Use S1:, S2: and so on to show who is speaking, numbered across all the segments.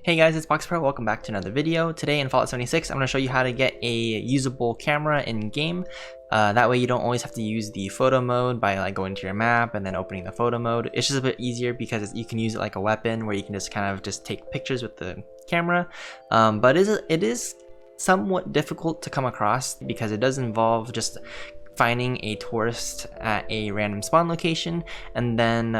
S1: Hey guys, it's PoxiiPro. Welcome back to another video. Today in Fallout 76, I'm going to show you how to get a usable camera in game. That way you don't always have to use the photo mode by like going to your map and then opening the photo mode. It's just a bit easier because you can use it like a weapon where you can just kind of just take pictures with the camera. But it is somewhat difficult to come across because it does involve just finding a tourist at a random spawn location and then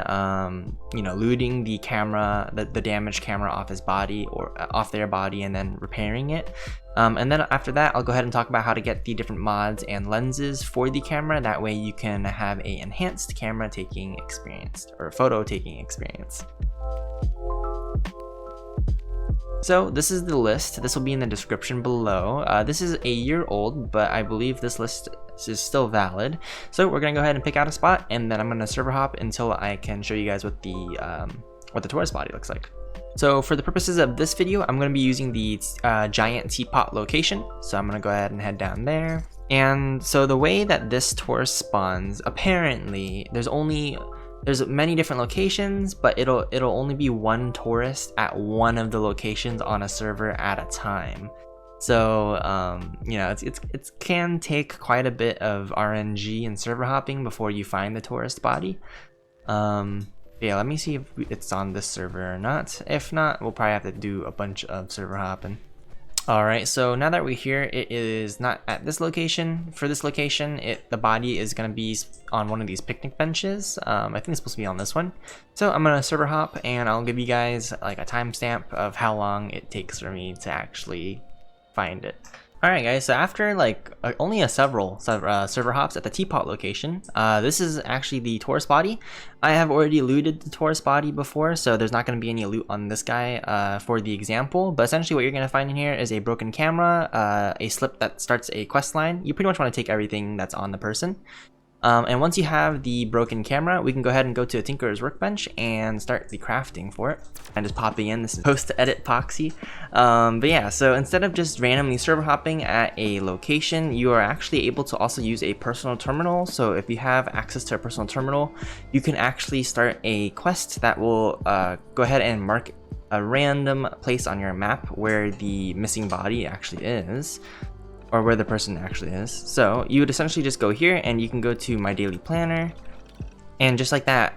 S1: looting the camera, the damaged camera off his body or off their body, and then repairing it. And then after that, I'll go ahead and talk about how to get the different mods and lenses for the camera. That way you can have a enhanced camera taking experience or photo taking experience. So this is the list. This will be in the description below. This is a year old, but I believe this list is still valid. So we're gonna go ahead and pick out a spot, and then I'm gonna server hop until I can show you guys what the tourist body looks like. So for the purposes of this video, I'm gonna be using the giant Teapot location. So I'm gonna go ahead and head down there. And so the way that this tourist spawns, apparently there's many different locations, but it'll only be one tourist at one of the locations on a server at a time. So it can take quite a bit of RNG and server hopping before you find the tourist body. Yeah, let me see if it's on this server or not. If not, we'll probably have to do a bunch of server hopping. Alright, so now that we're here, it is not at this location. For this location, the body is going to be on one of these picnic benches. I think it's supposed to be on this one. So I'm going to server hop, and I'll give you guys like a timestamp of how long it takes for me to actually find it. Alright guys, so after like only several server hops at the Teapot location, this is actually the tourist body. I have already looted the tourist body before, so there's not going to be any loot on this guy for the example. But essentially what you're going to find in here is a broken camera, a slip that starts a quest line. You pretty much want to take everything that's on the person. And once you have the broken camera, we can go ahead and go to a Tinker's Workbench and start the crafting for it. I'm just popping in, this is post-edit Poxi. But yeah, so instead of just randomly server hopping at a location, you are actually able to also use a personal terminal. So if you have access to a personal terminal, you can actually start a quest that will go ahead and mark a random place on your map where the missing body actually is, or where the person actually is. So you would essentially just go here and you can go to my daily planner, and just like that,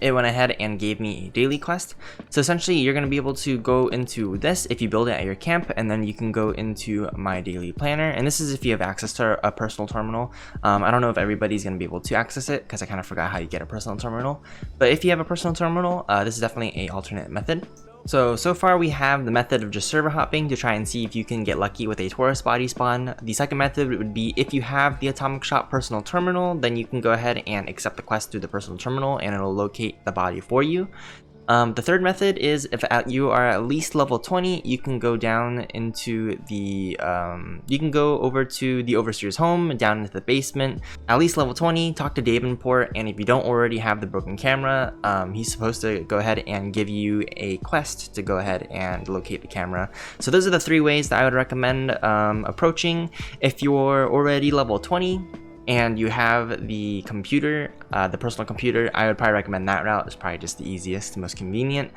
S1: it went ahead and gave me a daily quest. So essentially you're going to be able to go into this if you build it at your camp, and then you can go into my daily planner, and this is if you have access to a personal terminal. I don't know if everybody's going to be able to access it because I kind of forgot how you get a personal terminal, but if you have a personal terminal, this is definitely a alternate method. So far we have the method of just server hopping to try and see if you can get lucky with a tourist body spawn. The second method would be if you have the Atomic Shop personal terminal, then you can go ahead and accept the quest through the personal terminal and it'll locate the body for you. The third method is if you are at least level 20, you can go down into the you can go over to the overseer's home, down into the basement, at least level 20, talk to Davenport, and if you don't already have the broken camera, he's supposed to go ahead and give you a quest to go ahead and locate the camera. So those are the three ways that I would recommend approaching. If you're already level 20 and you have the computer, the personal computer, I would probably recommend that route. It's probably just the easiest, the most convenient.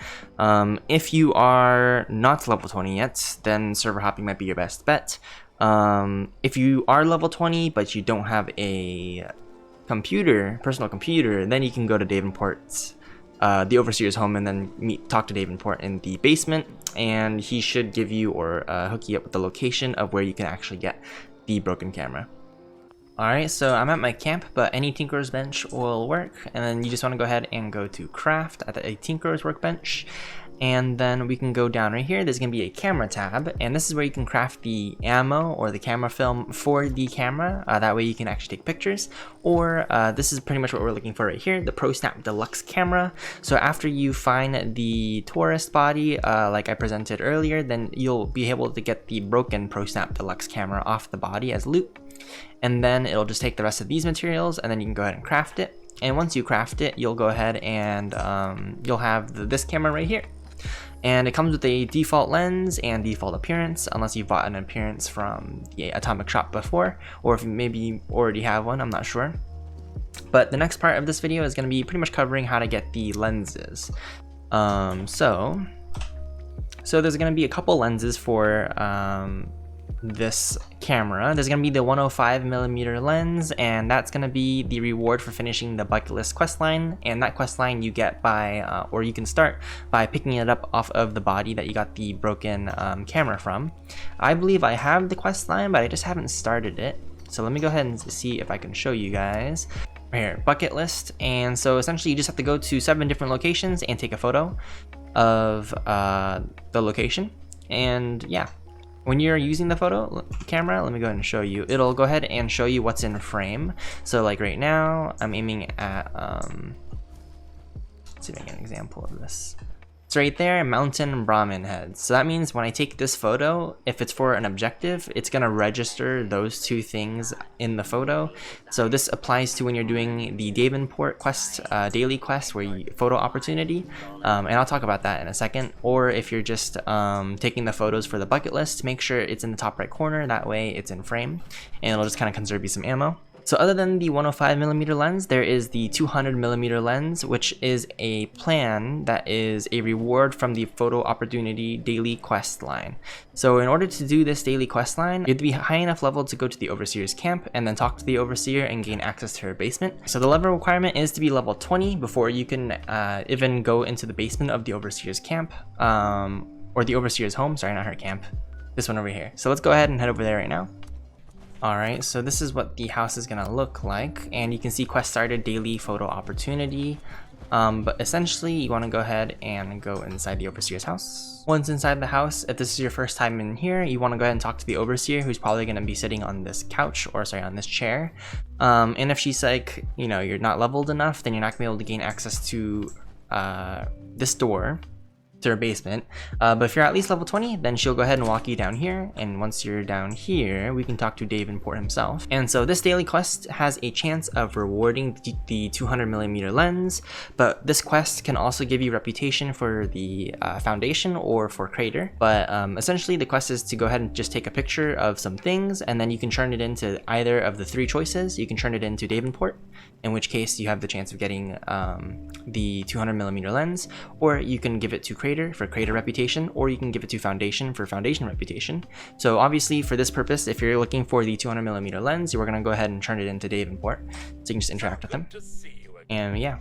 S1: If you are not level 20 yet, then server hopping might be your best bet. If you are level 20 but you don't have a personal computer, then you can go to Davenport's, the overseer's home, and then talk to Davenport in the basement, and he should give you or hook you up with the location of where you can actually get the broken camera. Alright, so I'm at my camp, but any Tinker's Bench will work, and then you just want to go ahead and go to craft at a Tinker's Workbench, and then we can go down right here. There's going to be a camera tab, and this is where you can craft the ammo or the camera film for the camera. That way you can actually take pictures, or this is pretty much what we're looking for right here, the PROSNAP Deluxe camera. So after you find the tourist body, like I presented earlier, then you'll be able to get the broken PROSNAP Deluxe camera off the body as loot. And then it'll just take the rest of these materials, and then you can go ahead and craft it. And once you craft it, you'll go ahead and you'll have this camera right here. And it comes with a default lens and default appearance, unless you've bought an appearance from the Atomic Shop before, or if maybe you already have one, I'm not sure. But the next part of this video is going to be pretty much covering how to get the lenses. So So there's going to be a couple lenses for this camera. There's going to be the 105mm lens, and that's going to be the reward for finishing the bucket list quest line. And that quest line you get by or you can start by picking it up off of the body that you got the broken camera from. I believe I have the quest line, but I just haven't started it. So let me go ahead and see if I can show you guys. Right here, bucket list. And so essentially you just have to go to 7 different locations and take a photo of the location. And yeah, when you're using the photo camera, let me go ahead and show you. It'll go ahead and show you what's in frame. So like right now, I'm aiming at, let's see if I get an example of this. It's right there, mountain Brahmin heads. So that means when I take this photo, if it's for an objective, it's gonna register those 2 things in the photo. So this applies to when you're doing the Davenport quest, daily quest, where you photo opportunity, and I'll talk about that in a second. Or if you're just taking the photos for the bucket list, make sure it's in the top right corner. That way it's in frame, and it'll just kind of conserve you some ammo. So other than the 105mm lens, there is the 200mm lens, which is a plan that is a reward from the photo opportunity daily quest line. So in order to do this daily quest line, you have to be high enough level to go to the overseer's camp and then talk to the overseer and gain access to her basement. So the level requirement is to be level 20 before you can even go into the basement of the overseer's camp, or the overseer's home. Sorry, not her camp. This one over here. So let's go ahead and head over there right now. Alright, so this is what the house is gonna look like, and you can see quest started daily photo opportunity. But essentially you want to go ahead and go inside the overseer's house. Once inside the house, if this is your first time in here, you want to go ahead and talk to the overseer, who's probably going to be sitting on this couch, or sorry, on this chair. And if she's like, you know, you're not leveled enough, then you're not gonna be able to gain access to this door to her basement. But if you're at least level 20, then she'll go ahead and walk you down here, and once you're down here, we can talk to Davenport himself. And so this daily quest has a chance of rewarding the 200mm lens, but this quest can also give you reputation for the foundation or for crater. But essentially the quest is to go ahead and just take a picture of some things, and then you can turn it into either of the 3 choices. You can turn it into Davenport, in which case you have the chance of getting the 200mm lens, or you can give it to crater for crater reputation, or you can give it to foundation for foundation reputation. So obviously for this purpose, if you're looking for the 200mm lens, we're going to go ahead and turn it into Davenport, so you can just interact with him. And yeah,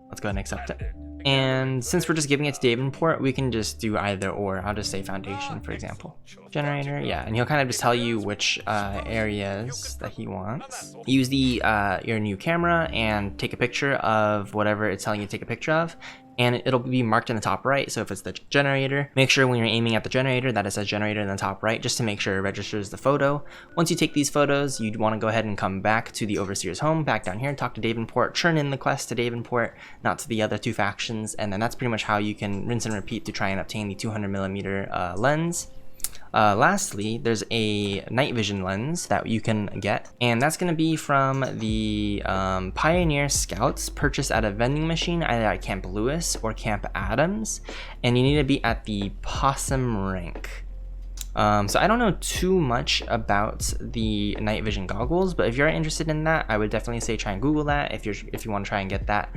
S1: let's go ahead and accept it. And since we're just giving it to Davenport, we can just do either or. I'll just say foundation, for example. Generator, yeah, and he'll kind of just tell you which areas that he wants. Use the your new camera and take a picture of whatever it's telling you to take a picture of, and it'll be marked in the top right. So if it's the generator, make sure when you're aiming at the generator that it says generator in the top right, just to make sure it registers the photo. Once you take these photos, you'd want to go ahead and come back to the overseer's home, back down here, talk to Davenport, turn in the quest to Davenport, not to the other 2 factions, and then that's pretty much how you can rinse and repeat to try and obtain the 200mm lens. Lastly, there's a night vision lens that you can get, and that's going to be from the Pioneer Scouts, purchased at a vending machine either at Camp Lewis or Camp Adams, and you need to be at the Possum rank. So I don't know too much about the night vision goggles, but if you're interested in that, I would definitely say try and Google that if you want to try and get that.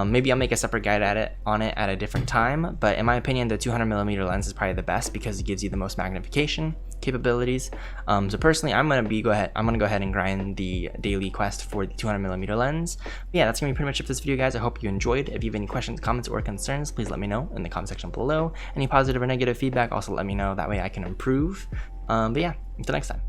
S1: Maybe I'll make a separate guide on it at a different time, but in my opinion, the 200mm lens is probably the best because it gives you the most magnification capabilities. So personally, I'm gonna go ahead and grind the daily quest for the 200mm lens. But yeah, that's gonna be pretty much it for this video, guys. I hope you enjoyed. If you have any questions, comments, or concerns, please let me know in the comment section below. Any positive or negative feedback, also let me know. That way I can improve. But yeah, until next time.